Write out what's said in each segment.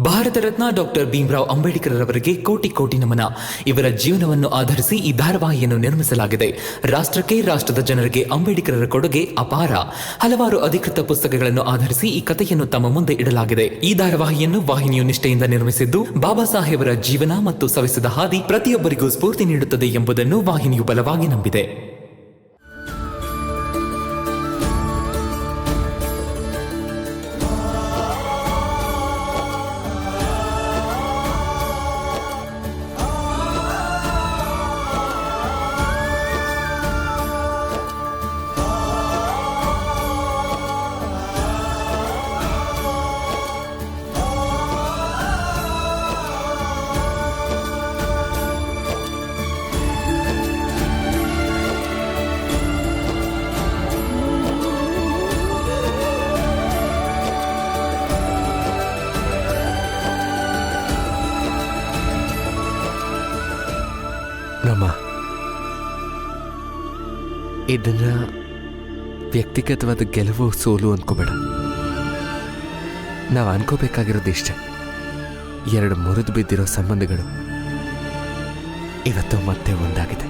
Bharat Ratna doctor Bhimrao Ambedkar ಅವರಿಗೆ ಕೋಟಿ ಕೋಟಿ ನಮನ. ಇವರ ಜೀವನವನ್ನು ಆಧರಿಸಿ ಈ ಧಾರಾವಾಹಿಯನ್ನು ನಿರ್ಮಿಸಲಾಗಿದೆ. ರಾಷ್ಟ್ರಕ್ಕೆ, ರಾಷ್ಟ್ರದ ಜನರಿಗೆ ಅಂಬೇಡ್ಕರರ ಕೊಡುಗೆ ಅಪಾರ. ಹಲವಾರು ಅಧಿಕೃತ ಪುಸ್ತಕಗಳನ್ನು ಆಧರಿಸಿ ಈ ಕಥೆಯನ್ನು ತಮ್ಮ ಮುಂದೆ ಇಡಲಾಗಿದೆ. ಈ ಧಾರಾವಾಹಿಯನ್ನು ವಾಹಿನಿಯು ನಿಷ್ಠೆಯಿಂದ ನಿರ್ಮಿಸಿದ್ದು, ಬಾಬಾ ಸಾಹೇಬರ ಜೀವನ ಮತ್ತು ಸವೆಸಿದ ಹಾದಿ ಪ್ರತಿಯೊಬ್ಬರಿಗೂ ಸ್ಫೂರ್ತಿ ನೀಡುತ್ತದೆ ಎಂಬುದನ್ನು ವಾಹಿನಿಯು ಬಲವಾಗಿ ನಂಬಿದೆ. ರಮ್ಮ, ಇದನ್ನ ವ್ಯಕ್ತಿಗತವಾದ ಗೆಲುವು ಸೋಲು ಅನ್ಕೋಬೇಡ. ನಾವು ಅನ್ಕೋಬೇಕಾಗಿರೋದಿಷ್ಟೆ, ಎರಡು ಮುರಿದು ಬಿದ್ದಿರೋ ಸಂಬಂಧಗಳು ಇವತ್ತು ಮತ್ತೆ ಒಂದಾಗಿದೆ.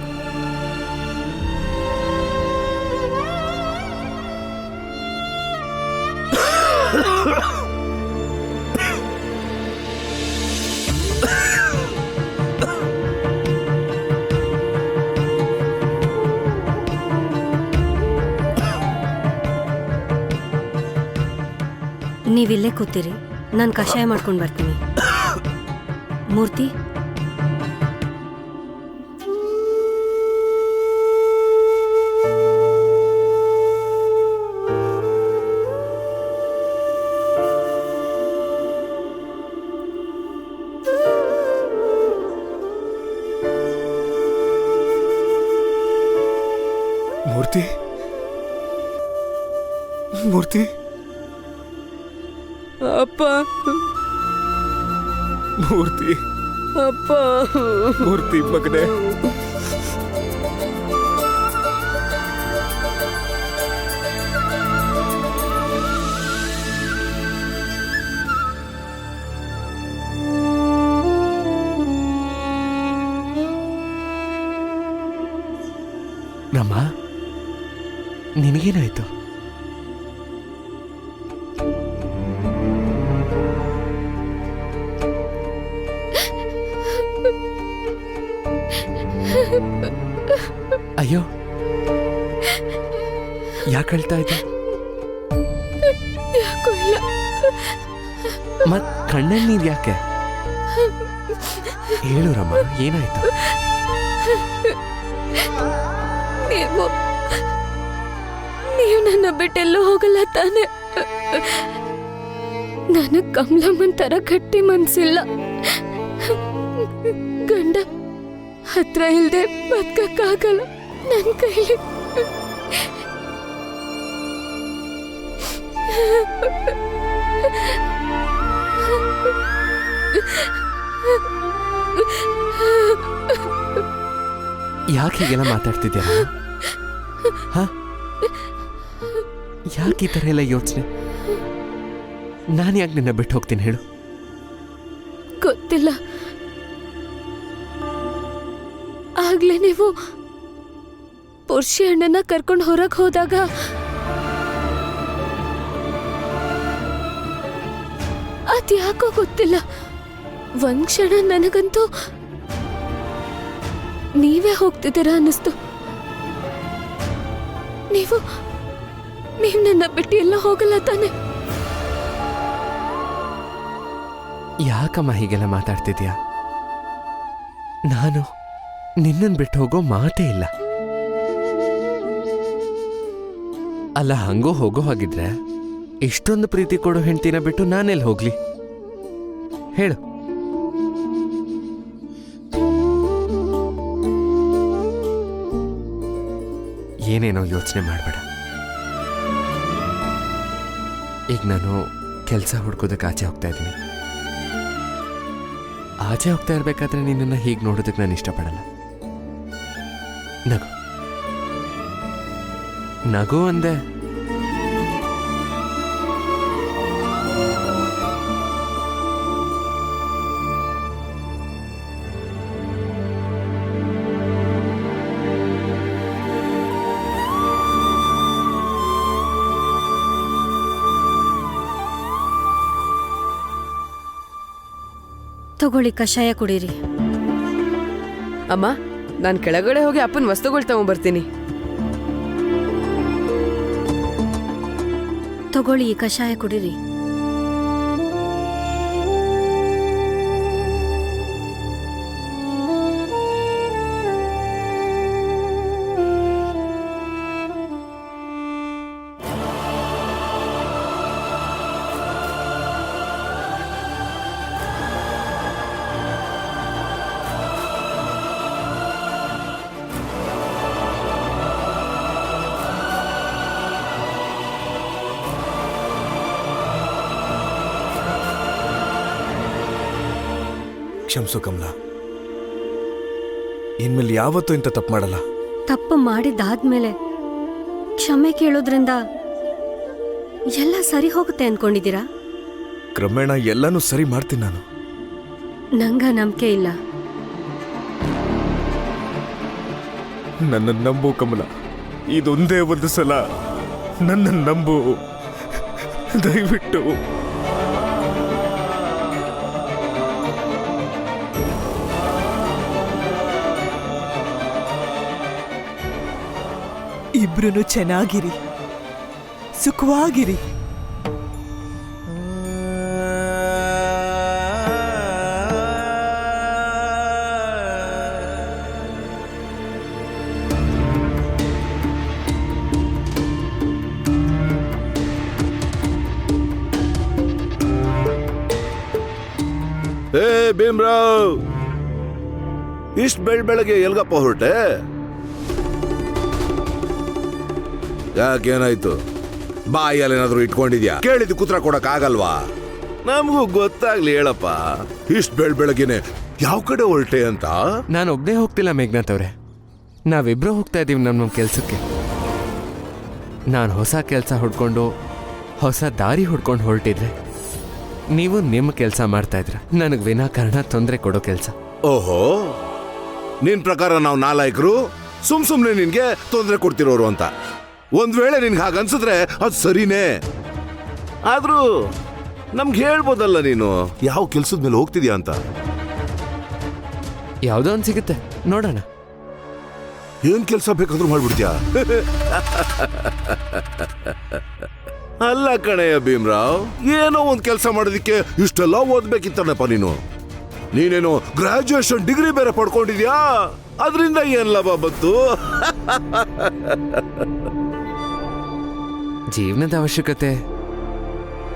ನೀವಿಲ್ಲೇ ಕೂತೀರಿ, ನಾನು ಕಷಾಯ ಮಾಡ್ಕೊಂಡು ಬರ್ತೀನಿ. ಮೂರ್ತಿ, ಮೂರ್ತಿ, ಮೂರ್ತಿ, ಅಪ್ಪ, ಮೂರ್ತಿ, ಅಪ್ಪ, ಮೂರ್ತಿ ಮಗನೇ. ರಮ್ಮ, ನಿನಗೇನಾಯ್ತು? ಅಯ್ಯೋ, ಯಾಕೆ ಹೇಳ್ತಾ ಇದ್ದೆ? ಯಾಕೋ ಇಲ್ಲ. ಮತ್ ಕಣ್ಣಲ್ಲಿ ನೀರು ಯಾಕೆ? ಹೇಳು ರಮ್ಮ, ಏನಾಯ್ತು? ನೀವು ನನ್ನ ಬಿಟ್ಟೆಲ್ಲೂ ಹೋಗಲ್ಲ ತಾನೆ? ನನಗೆ ಕಮಲಮ್ಮನ್ ತರ ಗಟ್ಟಿ ಮನ್ಸಿಲ್ಲ. ಗಂಡ ಹತ್ರ ಇಲ್ದೆ ಬದುಕಕ್ಕಾಗಲ್ಲ ನನ್ನ ಕೈಲಿ. ಯಾಕೆ ಹೀಗೆಲ್ಲ ಮಾತಾಡ್ತಿದ್ಯಾ? ಯಾಕೆ ಈ ಥರ ಎಲ್ಲ ಯೋಚನೆ? ನಾನು ಯಾಕೆ ನಿನ್ನ ಬಿಟ್ಟು ಹೋಗ್ತೀನಿ ಹೇಳು? ಗೊತ್ತಿಲ್ಲ. ಆಗ್ಲೇ ನೀವು ಪುರುಷಿ ಅಣ್ಣನ ಕರ್ಕೊಂಡು ಹೊರಗೆ ಹೋದಾಗ ಅದ್ಯಾಕೋ ಗೊತ್ತಿಲ್ಲ, ಒಂದ್ ಕ್ಷಣ ನನಗಂತೂ ನೀವೇ ಹೋಗ್ತಿದ್ದೀರಾ ಅನ್ನಿಸ್ತು. ನೀವು ನನ್ನ ಬಿಟ್ಟು ಎಲ್ಲ ಹೋಗಲ್ಲ ತಾನೆ? ಯಾಕಮ್ಮ ಹೀಗೆಲ್ಲ ಮಾತಾಡ್ತಿದ್ಯಾ? ನಾನು ನಿನ್ನನ್ನು ಬಿಟ್ಟು ಹೋಗೋ ಮಾತೇ ಇಲ್ಲ. ಅಲ್ಲ, ಹಂಗೋ ಹೋಗೋ ಹಾಗಿದ್ರೆ ಇಷ್ಟೊಂದು ಪ್ರೀತಿ ಕೊಡೋ ಹೆಂಡ್ತಿನ ಬಿಟ್ಟು ನಾನೆಲ್ಲಿ ಹೋಗ್ಲಿ ಹೇಳು? ಏನೇನೋ ಯೋಚನೆ ಮಾಡಬೇಡ. ಈಗ ನಾನು ಕೆಲಸ ಹುಡ್ಕೋದಕ್ಕೆ ಆಚೆ ಹೋಗ್ತಾ ಇದ್ದೀನಿ. ಆಚೆ ಹೋಗ್ತಾ ಇರ್ಬೇಕಾದ್ರೆ ನಿನ್ನನ್ನು ಹೀಗೆ ನೋಡೋದಕ್ಕೆ ನಾನು ಇಷ್ಟಪಡಲ್ಲ. ನಗು ನಗು ಅಂದೆ. ತಗೊಳ್ಳಿ ಕಷಾಯ ಕುಡೀರಿ. ಅಮ್ಮ, ನಾನು ಕೆಳಗಡೆ ಹೋಗಿ ಅಪ್ಪನ ವಸ್ತುಗಳು ತಗೊಂಡ್ಬರ್ತೀನಿ. ತಗೊಳ್ಳಿ ಈ ಕಷಾಯ ಕುಡೀರಿ. ಕ್ಷಮಿಸು ಕಮಲ, ಇನ್ಮೇಲೆ ಯಾವತ್ತೂ ಇಂಥ ತಪ್ಪು ಮಾಡಲ್ಲ. ತಪ್ಪು ಮಾಡಿದ್ದಾದ್ಮೇಲೆ ಕ್ಷಮೆ ಕೇಳೋದ್ರಿಂದ ಎಲ್ಲ ಸರಿ ಹೋಗುತ್ತೆ ಅನ್ಕೊಂಡಿದ್ದೀರಾ? ಕ್ರಮೇಣ ಎಲ್ಲನೂ ಸರಿ ಮಾಡ್ತೀನಿ ನಾನು. ನಂಗ ನಂಬಿಕೆ ಇಲ್ಲ. ನನ್ನ ನಂಬು ಕಮಲ, ಇದೊಂದೇ ಒಂದು ಸಲ ನನ್ನ ನಂಬು, ದಯವಿಟ್ಟು. ಇಬ್ರು ಚೆನ್ನಾಗಿರಿ, ಸುಖವಾಗಿರಿ. ಏ ಭೀಮ್ರಾವ್, ಇಷ್ಟು ಬೆಳಗ್ಗೆ ಎಲ್ಗಪ್ಪ ಹೊರಟೆ? ಯಾಕೇನಾಯ್ತು? ಬಾಯಲ್ಲಿ ಏನಾದ್ರು ಇಟ್ಕೊಂಡಿದ್ಯಾ? ಕೇಳಿದ್ದು ಕುತ್ರ ಕೊಡಕ್ ಆಗಲ್ವಾ? ನಮಗೂ ಗೊತ್ತಾಗ್ಲಿ ಹೇಳಪ್ಪ. ಇಷ್ಟು ಬೆಳಗ್ಗೆನೆ ಯಾವ ಕಡೆ ಹೊರಟೆ ಅಂತ? ನಾನು ಒಬ್ಬನೇ ಹೋಗ್ತಿಲ್ಲ ಮೇಘನಾಥ್ ಅವ್ರೆ, ನಾವಿಬ್ರು ಹೋಗ್ತಾ ಇದ್ದೀವಿ ನಮ್ಮ ಕೆಲಸಕ್ಕೆ. ನಾನು ಹೊಸ ಕೆಲಸ ಹುಡ್ಕೊಂಡು ಹೊಸ ದಾರಿ ಹುಡ್ಕೊಂಡು ಹೊರಟಿದ್ರೆ, ನೀವು ನಿಮ್ಮ ಕೆಲಸ ಮಾಡ್ತಾ ಇದ್ರ. ನನಗೆ ವಿನಾಕಾರಣ ತೊಂದರೆ ಕೊಡೋ ಕೆಲಸ. ಓಹೋ, ನಿನ್ ಪ್ರಕಾರ ನಾವು ನಾಲಾಯಕರು, ಸುಮ್ನೆ ನಿನ್ಗೆ ತೊಂದರೆ ಕೊಡ್ತಿರೋರು ಅಂತ. ಒಂದ್ ವೇಳೆ ನಿನ್ಗೆ ಹಾಗನ್ಸಿದ್ರೆ ಅದು ಸರಿನೇ. ಆದ್ರೂ ನಮ್ಗೆ ಹೇಳ್ಬೋದಲ್ಲ ನೀನು ಯಾವ ಕೆಲ್ಸದ ಮೇಲೆ ಹೋಗ್ತಿದ್ಯಾ ಅಂತ. ಯಾವುದೋ ಒಂದು ಸಿಗುತ್ತೆ, ನೋಡೋಣ. ಏನ್ ಕೆಲಸ ಬೇಕಾದ್ರೂ ಮಾಡ್ಬಿಡ್ತೀಯಾ? ಅಲ್ಲ ಕಣಯ್ಯ ಭೀಮ್ರಾವ್, ಏನೋ ಒಂದ್ ಕೆಲಸ ಮಾಡೋದಿಕ್ಕೆ ಇಷ್ಟೆಲ್ಲ ಓದ್ಬೇಕಿತ್ತನಪ್ಪ ನೀನು. ನೀನೇನೋ ಗ್ರಾಜುಯೇಷನ್ ಡಿಗ್ರಿ ಬೇರೆ ಪಡ್ಕೊಂಡಿದ್ಯಾ, ಅದರಿಂದ ಏನ್ ಲಾಭ ಬಂತು? ಜೀವನದ ಅವಶ್ಯಕತೆ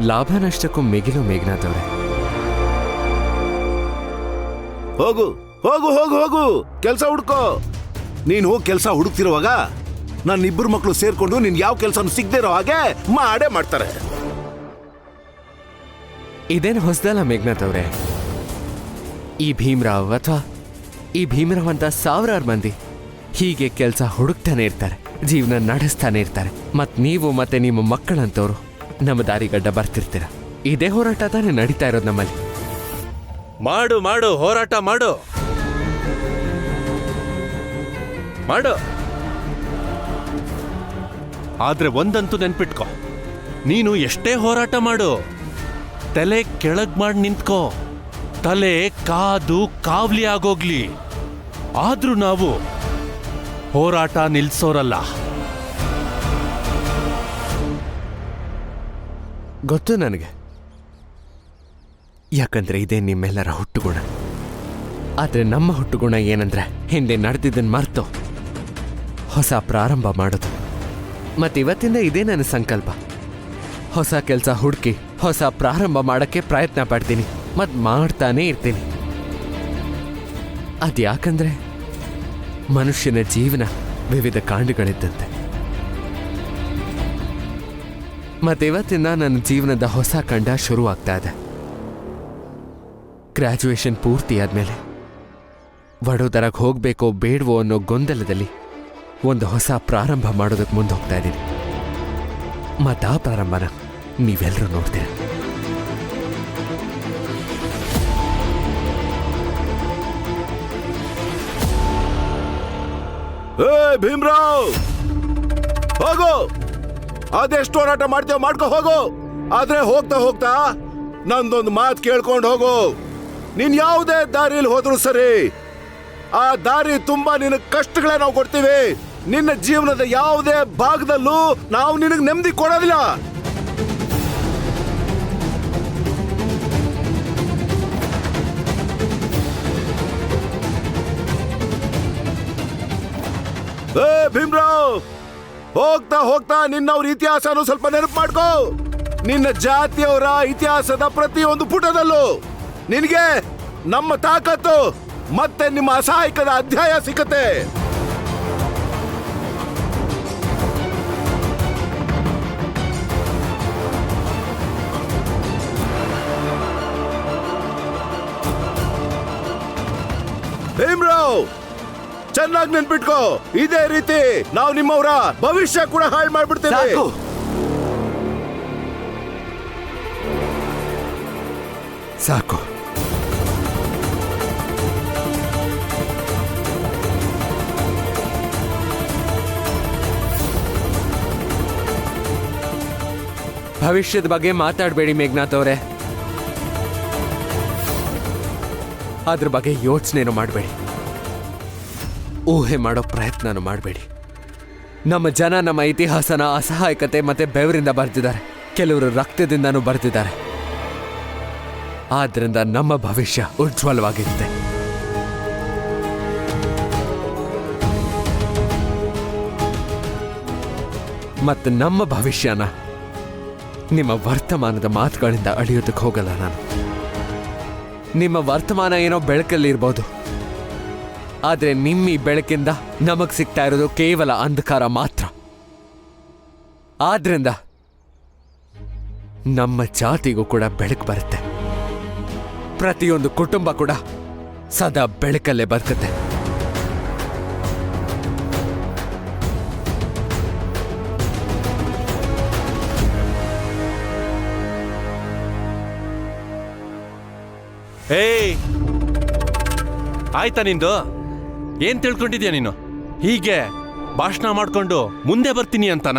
ಲಾಭ ನಷ್ಟಕ್ಕೂ ಮಿಗಿಲು ಮೇಘನಾಥ್ ಅವ್ರೆ. ಹೋಗು ಹೋಗು ಹೋಗು ಹೋಗು, ಕೆಲಸ ಹುಡ್ಕೋ. ನೀನು ಹೋಗಿ ಕೆಲಸ ಹುಡುಕ್ತಿರುವಾಗ ನನ್ನ ಇಬ್ಬರು ಮಕ್ಕಳು ಸೇರ್ಕೊಂಡು ನಿನ್ ಯಾವ ಕೆಲಸ ಸಿಗದೆ ಇರೋ ಹಾಗೆ ಮಾಡೇ ಮಾಡ್ತಾರೆ. ಇದೇನು ಹೊಸದಲ್ಲ ಮೇಘನಾಥ್ ಅವ್ರೆ. ಈ ಭೀಮ್ರಾವ್ ಅಥವಾ ಈ ಭೀಮ್ರಾವ್ ಅಂತ ಸಾವಿರಾರು ಮಂದಿ ಹೀಗೆ ಕೆಲಸ ಹುಡುಕ್ತಾನೆ ಇರ್ತಾರೆ, ಜೀವನ ನಡೆಸ್ತಾನೆ ಇರ್ತಾರೆ. ಮತ್ ನೀವು ಮತ್ತೆ ನಿಮ್ಮ ಮಕ್ಕಳಂತವ್ರು ನಮ್ಮ ದಾರಿಗಡ್ಡ ಬರ್ತಿರ್ತೀರ. ಇದೇ ಹೋರಾಟ ತಾನೇ ನಡೀತಾ ಇರೋದು ನಮ್ಮಲ್ಲಿ. ಮಾಡು ಮಾಡು, ಹೋರಾಟ ಮಾಡು ಮಾಡು. ಆದ್ರೆ ಒಂದಂತೂ ನೆನ್ಪಿಟ್ಕೋ, ನೀನು ಎಷ್ಟೇ ಹೋರಾಟ ಮಾಡು, ತಲೆ ಕೆಳಗ್ ಮಾಡಿ ನಿಂತ್ಕೋ. ತಲೆ ಕಾದು ಕಾವ್ಲಿ ಆಗೋಗ್ಲಿ, ಆದ್ರೂ ನಾವು ಹೋರಾಟ ನಿಲ್ಸೋರಲ್ಲ. ಗೊತ್ತು ನನಗೆ, ಯಾಕಂದ್ರೆ ಇದೇ ನಿಮ್ಮೆಲ್ಲರ ಹುಟ್ಟುಗುಣ. ಆದ್ರೆ ನಮ್ಮ ಹುಟ್ಟುಗುಣ ಏನಂದ್ರೆ ಹಿಂದೆ ನಡೆದಿದ್ದನ್ನು ಮರ್ತು ಹೊಸ ಪ್ರಾರಂಭ ಮಾಡೋದು. ಮತ್ತಿವತ್ತಿಂದ ಇದೇ ನನ್ನ ಸಂಕಲ್ಪ. ಹೊಸ ಕೆಲಸ ಹುಡುಕಿ ಹೊಸ ಪ್ರಾರಂಭ ಮಾಡಕ್ಕೆ ಪ್ರಯತ್ನ ಪಡ್ತೀನಿ, ಮತ್ ಮಾಡ್ತಾನೇ ಇರ್ತೀನಿ. ಅದ್ಯಾಕಂದ್ರೆ ಮನುಷ್ಯನ ಜೀವನ ವಿವಿಧ ಕಾಂಡಗಳಿದ್ದಂತೆ. ಮತ್ತಿವತ್ತಿಂದ ನನ್ನ ಜೀವನದ ಹೊಸ ಖಂಡ ಶುರುವಾಗ್ತಾ ಇದೆ. ಗ್ರಾಜುಯೇಷನ್ ಪೂರ್ತಿ ಆದ್ಮೇಲೆ ವಡೋದರಾಗ ಹೋಗ್ಬೇಕೋ ಬೇಡವೋ ಅನ್ನೋ ಗೊಂದಲದಲ್ಲಿ ಒಂದು ಹೊಸ ಪ್ರಾರಂಭ ಮಾಡೋದಕ್ಕೆ ಮುಂದೆ ಹೋಗ್ತಾ ಇದ್ದೀನಿ. ಮತ್ತ ಆ ಪ್ರಾರಂಭನ ನೀವೆಲ್ಲರೂ ನೋಡ್ತೀರ. ಭೀಮ್ರಾವ್, ಹೋಗು. ಅದೆಷ್ಟು ಹೋರಾಟ ಮಾಡ್ತೇವೆ ಮಾಡ್ಕೊ ಹೋಗು. ಆದ್ರೆ ಹೋಗ್ತಾ ಹೋಗ್ತಾ ನಂದೊಂದು ಮಾತು ಕೇಳ್ಕೊಂಡು ಹೋಗು. ನೀನ್ ಯಾವುದೇ ದಾರಿಯಲ್ಲಿ ಹೋದ್ರು ಸರಿ, ಆ ದಾರಿ ತುಂಬಾ ನಿನಗೆ ಕಷ್ಟಗಳೇ ನಾವು ಕೊಡ್ತೀವಿ. ನಿನ್ನ ಜೀವನದ ಯಾವುದೇ ಭಾಗದಲ್ಲೂ ನಾವು ನಿನಗೆ ನೆಮ್ಮದಿ ಕೊಡೋದಿಲ್ಲ. ಏ ಭೀಮ್ರಾವ್, ಹೋಗ್ತಾ ಹೋಗ್ತಾ ನಿನ್ನವ್ರ ಇತಿಹಾಸನು ಸ್ವಲ್ಪ ನೆನಪು ಮಾಡ್ಕೋ. ನಿನ್ನ ಜಾತಿಯವರ ಇತಿಹಾಸದ ಪ್ರತಿಯೊಂದು ಪುಟದಲ್ಲೂ ನಿನಗೆ ನಮ್ಮ ತಾಕತ್ತು ಮತ್ತೆ ನಿಮ್ಮ ಅಸಹಾಯಕದ ಅಧ್ಯಾಯ ಸಿಕ್ಕತ್ತೆ. ಭೀಮ್ರಾವ್, ಚೆನ್ನಾಗಿ ನೆನ್ಪಿಟ್ಕೋ, ಇದೇ ರೀತಿ ನಾವು ನಿಮ್ಮವರ ಭವಿಷ್ಯ ಕೂಡ ಹಾಳು ಮಾಡ್ಬಿಡ್ತೇವೆ. ಸಾಕು. ಭವಿಷ್ಯದ ಬಗ್ಗೆ ಮಾತಾಡಬೇಡಿ ಮೇಘನಾಥ್ ಅವರೇ. ಅದ್ರ ಬಗ್ಗೆ ಯೋಚನೆನೂ ಮಾಡಬೇಡಿ, ಊಹೆ ಮಾಡೋ ಪ್ರಯತ್ನನೂ ಮಾಡಬೇಡಿ. ನಮ್ಮ ಜನ ನಮ್ಮ ಇತಿಹಾಸನ ಅಸಹಾಯಕತೆ ಮತ್ತೆ ಬೆವರಿಂದ ಬರೆದಿದ್ದಾರೆ, ಕೆಲವರು ರಕ್ತದಿಂದನೂ ಬರೆದಿದ್ದಾರೆ. ಆದ್ರಿಂದ ನಮ್ಮ ಭವಿಷ್ಯ ಉಜ್ವಲವಾಗಿರುತ್ತೆ. ಮತ್ತು ನಮ್ಮ ಭವಿಷ್ಯನ ನಿಮ್ಮ ವರ್ತಮಾನದ ಮಾತುಗಳಿಂದ ಅಳಿಯೋದಕ್ಕೆ ಹೋಗಲ್ಲ ನಾನು. ನಿಮ್ಮ ವರ್ತಮಾನ ಏನೋ ಬೆಳಕಲ್ಲಿರ್ಬೋದು, ಆದರೆ ನಿಮ್ಮ ಈ ಬೆಳಕಿಂದ ನಮಗ್ ಸಿಗ್ತಾ ಇರೋದು ಕೇವಲ ಅಂಧಕಾರ ಮಾತ್ರ. ಆದ್ರಿಂದ ನಮ್ಮ ಜಾತಿಗೂ ಕೂಡ ಬೆಳಕು ಬರುತ್ತೆ. ಪ್ರತಿಯೊಂದು ಕುಟುಂಬ ಕೂಡ ಸದಾ ಬೆಳಕಲ್ಲೇ ಬದುಕುತ್ತೆ. ಏಯ್, ಆಯ್ತಾ ನಿಂದು? ಏನ್ ತಿಳ್ಕೊಂಡಿದ್ಯಾ ನೀನು? ಹೀಗೆ ಭಾಷಣ ಮಾಡ್ಕೊಂಡು ಮುಂದೆ ಬರ್ತೀನಿ ಅಂತಾನ?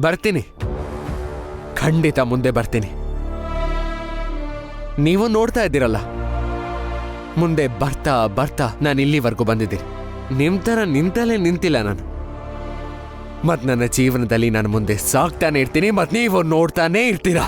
ಬರ್ತೀನಿ, ಖಂಡಿತ ಮುಂದೆ ಬರ್ತೀನಿ. ನೀವು ನೋಡ್ತಾ ಇದ್ದೀರಲ್ಲ, ಮುಂದೆ ಬರ್ತಾ ಬರ್ತಾ ನಾನು ಇಲ್ಲಿವರೆಗೂ ಬಂದಿದ್ದೀನಿ. ನಿಮ್ ತರ ನಿಂತಲೇ ನಿಂತಿಲ್ಲ ನಾನು. ಮತ್ ನನ್ನ ಜೀವನದಲ್ಲಿ ನಾನು ಮುಂದೆ ಸಾಗ್ತಾನೆ ಇರ್ತೀನಿ, ಮತ್ ನೀವು ನೋಡ್ತಾನೆ ಇರ್ತೀರಾ.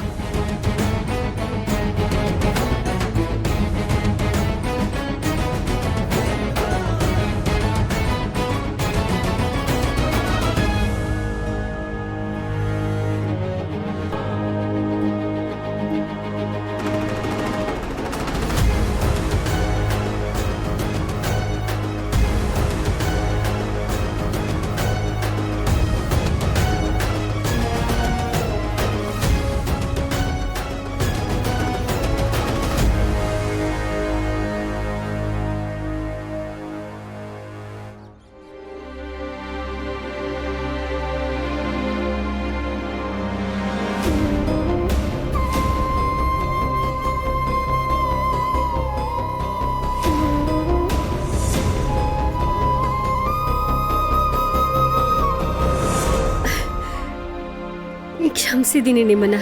ಕ್ಷಮಿಸಿದ್ದೀನಿ ನಿಮ್ಮನ್ನ.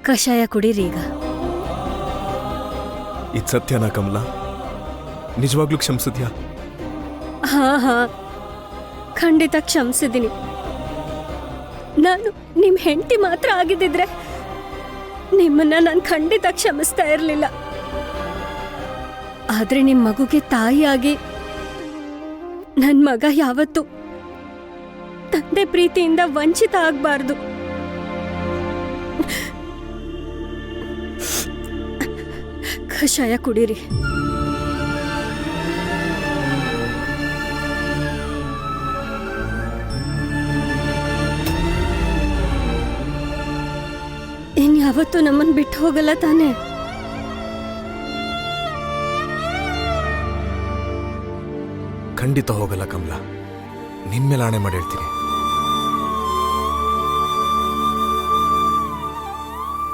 ಕಷಾಯ ಕುಡೀರಿ ಈಗ. ಇದು ಸತ್ಯನಾ ಕಮಲಾ? ನಿಜವಾಗ್ಲೂ ಕ್ಷಮಿಸಿದ್ಯಾ? ಹಾ, ಖಂಡಿತ ಕ್ಷಮಿಸಿದ್ದೀನಿ. ನಾನು ನಿಮ್ಮ ಹೆಂಡತಿ ಮಾತ್ರ ಆಗಿದ್ದಿದ್ರೆ ನಿಮ್ಮನ್ನ ನಾನು ಖಂಡಿತ ಕ್ಷಮಿಸ್ತಾ ಇರಲಿಲ್ಲ. ಆದ್ರೆ ನಿಮ್ಮ ಮಗುಗೆ ತಾಯಿಯಾಗಿ ನನ್ನ ಮಗ ಯಾವತ್ತೂ ತಂದೆ ಪ್ರೀತಿಯಿಂದ ವಂಚಿತ ಆಗಬಾರ್ದು. ಕಷಾಯ ಕುಡೀರಿ. ಇನ್ಯಾವತ್ತೂ ನಮ್ಮನ್ನು ಬಿಟ್ಟು ಹೋಗಲ್ಲ ತಾನೆ? ಖಂಡಿತ ಹೋಗಲ್ಲ ಕಮಲಾ, ನಿನ್ಮೇಲೆ ಆಣೆ ಮಾಡಿ ಹೇಳ್ತೀನಿ.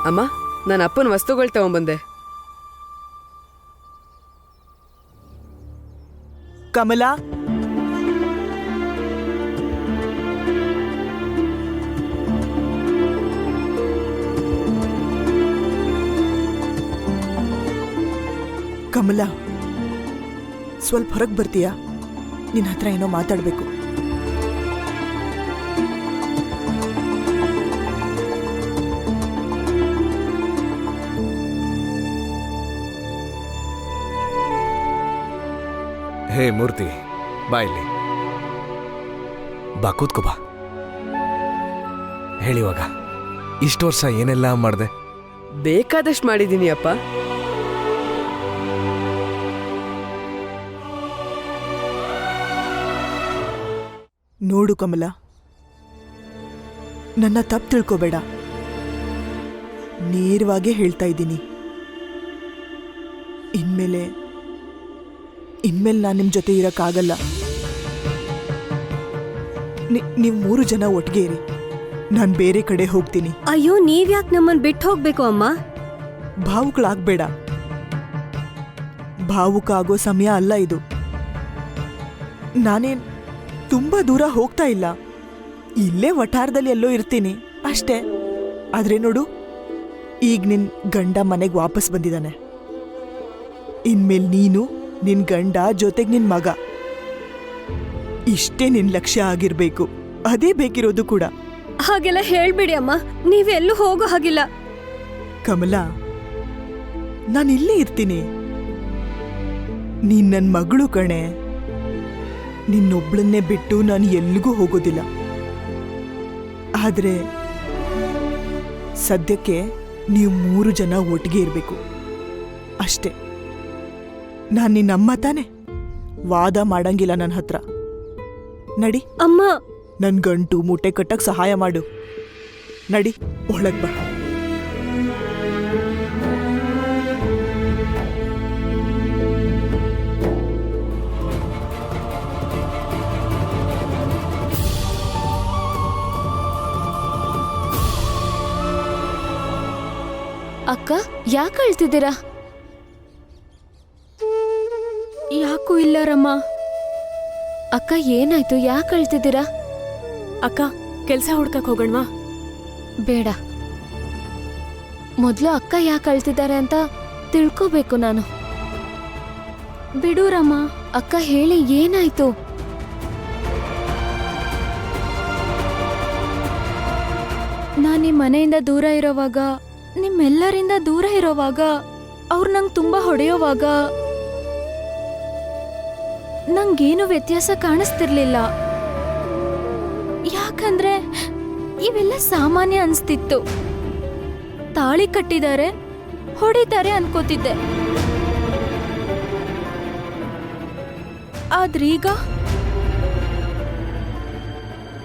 ಅಮ್ಮ, ನಾನು ಅಪ್ಪನ ವಸ್ತುಗಳು ತಗೊಂಬಂದೆ. ಕಮಲಾ, ಕಮಲ, ಸ್ವಲ್ಪ ಹೊರಗೆ ಬರ್ತೀಯಾ? ನಿನ್ನ ಹತ್ರ ಏನೋ ಮಾತಾಡಬೇಕು. ಹೇ ಮೂರ್ತಿ, ಬಾ ಇಲ್ಲಿ. ಬಾ ಕೂತ್ಕೋ ಬಾ. ಹೇಳಿವಾಗ ಇಷ್ಟು ವರ್ಷ ಏನೆಲ್ಲ ಮಾಡಿದೆ? ಬೇಕಾದಷ್ಟು ಮಾಡಿದ್ದೀನಿ ಅಪ್ಪ. ನೋಡು ಕಮಲ, ನನ್ನ ತಪ್ಪು ತಿಳ್ಕೋಬೇಡ. ನೇರವಾಗೇ ಹೇಳ್ತಾ ಇದ್ದೀನಿ. ಇನ್ಮೇಲೆ ನಾನು ನಿಮ್ಮ ಜೊತೆ ಇರೋಕ್ಕಾಗಲ್ಲ. ನೀವು 3 ಜನ ಒಟ್ಟಿಗೆ ಇರಿ, ನಾನು ಬೇರೆ ಕಡೆ ಹೋಗ್ತೀನಿ. ಅಯ್ಯೋ, ನೀವ್ಯಾಕೆ ನಮ್ಮನ್ನು ಬಿಟ್ಟು ಹೋಗ್ಬೇಕು ಅಮ್ಮ? ಭಾವುಕಳಾಗ್ಬೇಡ. ಭಾವುಕ ಆಗೋ ಸಮಯ ಅಲ್ಲ ಇದು. ನಾನೇನ್ ತುಂಬಾ ದೂರ ಹೋಗ್ತಾ ಇಲ್ಲ, ಇಲ್ಲೇ ವಠಾರದಲ್ಲಿ ಎಲ್ಲೋ ಇರ್ತೀನಿ ಅಷ್ಟೇ. ಆದ್ರೆ ನೋಡು, ಈಗ ನಿನ್ ಗಂಡ ಮನೆಗೆ ವಾಪಸ್ ಬಂದಿದ್ದಾನೆ. ಇನ್ಮೇಲೆ ನೀನು, ನಿನ್ ಗಂಡ ಜೊತೆಗೆ ನಿನ್ ಮಗ, ಇಷ್ಟೇ ನಿನ್ ಲಕ್ಷ್ಯ ಆಗಿರ್ಬೇಕು. ಅದೇ ಬೇಕಿರೋದು ಕೂಡ. ಹಾಗೆಲ್ಲ ಹೇಳ್ಬಿಡಿ ಅಮ್ಮ, ನೀವೆಲ್ಲೂ ಹೋಗೋ ಹಾಗಿಲ್ಲ. ಕಮಲ, ನಾನು ಇಲ್ಲೇ ಇರ್ತೀನಿ. ನೀನ್ ನನ್ನ ಮಗಳು ಕಣೆ. ನಿನ್ನೊಬ್ಳನ್ನೇ ಬಿಟ್ಟು ನಾನು ಎಲ್ಲಿಗೂ ಹೋಗೋದಿಲ್ಲ. ಆದ್ರೆ ಸದ್ಯಕ್ಕೆ ನೀವು 3 ಜನ ಒಟ್ಟಿಗೆ ಇರಬೇಕು ಅಷ್ಟೇ. ನಾನು ನಿನ್ನಮ್ಮ ತಾನೆ, ವಾದ ಮಾಡಂಗಿಲ್ಲ ನನ್ನ ಹತ್ರ. ನಡಿ ಅಮ್ಮ. ನನ್ ಗಂಟು ಮೂಟೆ ಕಟ್ಟಕ್ ಸಹಾಯ ಮಾಡು. ನಡಿ, ಒಳಗ್ ಬಾ. ಅಕ್ಕ, ಯಾಕೆ ಅಳ್ತಿದ್ದೀರಾ? ಯಾಕೂ ಇಲ್ಲ ರಮ್ಮ. ಅಕ್ಕ, ಏನಾಯ್ತು? ಯಾಕೆ ಅಳ್ತಿದ್ದೀರಾ? ಅಕ್ಕ, ಕೆಲ್ಸ ಹುಡ್ಕಕ್ ಹೋಗೋಣವಾ? ಬೇಡ, ಮೊದಲು ಅಕ್ಕ ಯಾಕೆ ಅಳ್ತಿದ್ದಾರೆ ಅಂತ ತಿಳ್ಕೋಬೇಕು ನಾನು. ಬಿಡು ರಮ್ಮ. ಅಕ್ಕ, ಹೇಳಿ, ಏನಾಯ್ತು? ನಾನು ಈ ಮನೆಯಿಂದ ದೂರ ಇರೋವಾಗ, ನಿಮ್ಮೆಲ್ಲರಿಂದ ದೂರ ಇರೋವಾಗ, ಅವ್ರು ನಂಗೆ ತುಂಬಾ ಹೊಡೆಯೋವಾಗ ನಂಗೇನು ವ್ಯತ್ಯಾಸ ಕಾಣಿಸ್ತಿರ್ಲಿಲ್ಲ. ಯಾಕಂದ್ರೆ ಇವೆಲ್ಲ ಸಾಮಾನ್ಯ ಅನ್ಸ್ತಿತ್ತು. ತಾಳಿ ಕಟ್ಟಿದ್ದಾರೆ, ಹೊಡಿತಾರೆ ಅನ್ಕೋತಿದ್ದೆ. ಆದ್ರೀಗ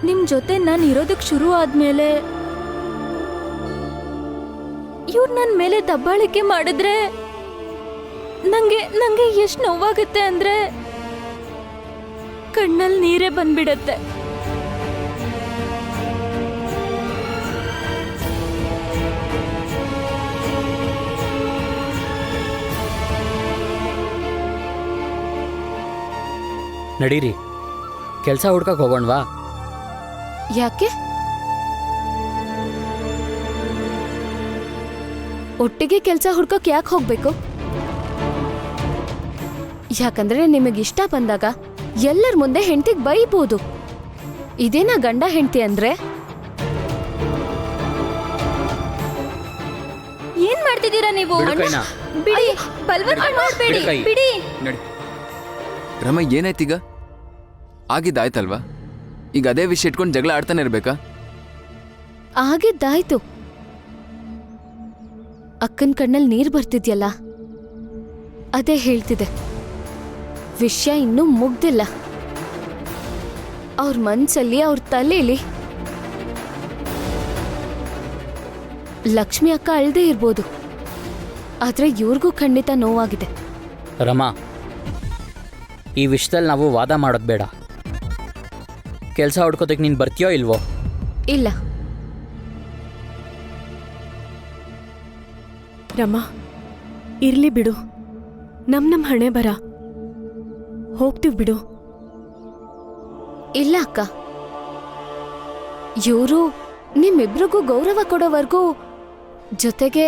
ನಿಮ್ ಜೊತೆ ನಾನು ಇರೋದಕ್ ಶುರು ಆದ್ಮೇಲೆ ಇವ್ರು ನನ್ನ ಮೇಲೆ ದಬ್ಬಾಳಿಕೆ ಮಾಡಿದ್ರೆ ನಂಗೆ ಎಷ್ಟು ನೋವಾಗುತ್ತೆ ಅಂದ್ರೆ ಕಣ್ಣಲ್ಲಿ ನೀರೇ ಬಂದ್ಬಿಡತ್ತೆ. ನಡೀರಿ, ಕೆಲಸ ಹುಡ್ಕಕ್ ಹೋಗೋಣವಾ? ಯಾಕೆ? ಒಟ್ಟಿಗೆ ಕೆಲಸ ಹುಡ್ಕೋಕ್ ಯಾಕೆ ಹೋಗ್ಬೇಕು? ಯಾಕಂದ್ರೆ ನಿಮಗಿಷ್ಟ ಬಂದಾಗ ಎಲ್ಲರ ಮುಂದೆ ಹೆಂಡತಿಗೆ ಬೈಬೋದು. ಇದೇನಾ ಗಂಡ ಹೆಂಡತಿ ಅಂದ್ರೆ? ಏನ್ ಮಾಡ್ತಿದ್ದೀರಾ ನೀವು? ಬಿಡಿ, ಬಲವಂತ ಮಾಡ್ಬೇಡಿ, ಬಿಡಿ. ನಡಿ ರಮ, ಏನಾಯ್ತೀಗ? ಆಗಿದ್ದಾಯ್ತಲ್ವಾ? ಈಗ ಅದೇ ವಿಷಯ ಇಟ್ಕೊಂಡು ಜಗಳ ಆಡ್ತಾನೆ ಇರ್ಬೇಕಾ? ಆಗಿದ್ದಾಯ್ತು. ಅಕ್ಕನ ಕಣ್ಣಲ್ಲಿ ನೀರು ಬರ್ತಿದ್ಯಲ್ಲ, ಅದೇ ಹೇಳ್ತಿದೆ. ವಿಷಯ ಇನ್ನೂ ಮುಗ್ದಿಲ್ಲ. ಅವ್ರ ಮನ್ಸಲ್ಲಿ, ಅವ್ರ ತಲೆಯಲ್ಲಿ ಲಕ್ಷ್ಮಿ ಅಕ್ಕ ಅಳ್ದೇ ಇರ್ಬೋದು, ಆದ್ರೆ ಇವ್ರಿಗೂ ಖಂಡಿತ ನೋವಾಗಿದೆ. ರಮಾ, ಈ ವಿಷಯದಲ್ಲಿ ನಾವು ವಾದ ಮಾಡೋದು ಬೇಡ. ಕೆಲಸ ಹುಡ್ಕೋದಕ್ಕೆ ನೀನು ಬರ್ತೀಯೋ ಇಲ್ವೋ? ಇಲ್ಲ. ರಮ್ಮ, ಇರ್ಲಿ ಬಿಡು. ನಮ್ ಹಣೆ ಬರ. ಹೋಗ್ತೀವಿ ಬಿಡು. ಇಲ್ಲ ಅಕ್ಕ, ಇವರು ನಿಮ್ಮಿಬ್ರಿಗೂ ಗೌರವ ಕೊಡೋವರೆಗೂ, ಜೊತೆಗೆ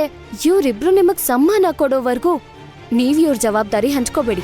ಇವರಿಬ್ರು ನಿಮಗ್ ಸಮ್ಮಾನ ಕೊಡೋವರೆಗೂ ನೀವ್ ಇವ್ರ ಜವಾಬ್ದಾರಿ ಹಂಚ್ಕೋಬೇಡಿ.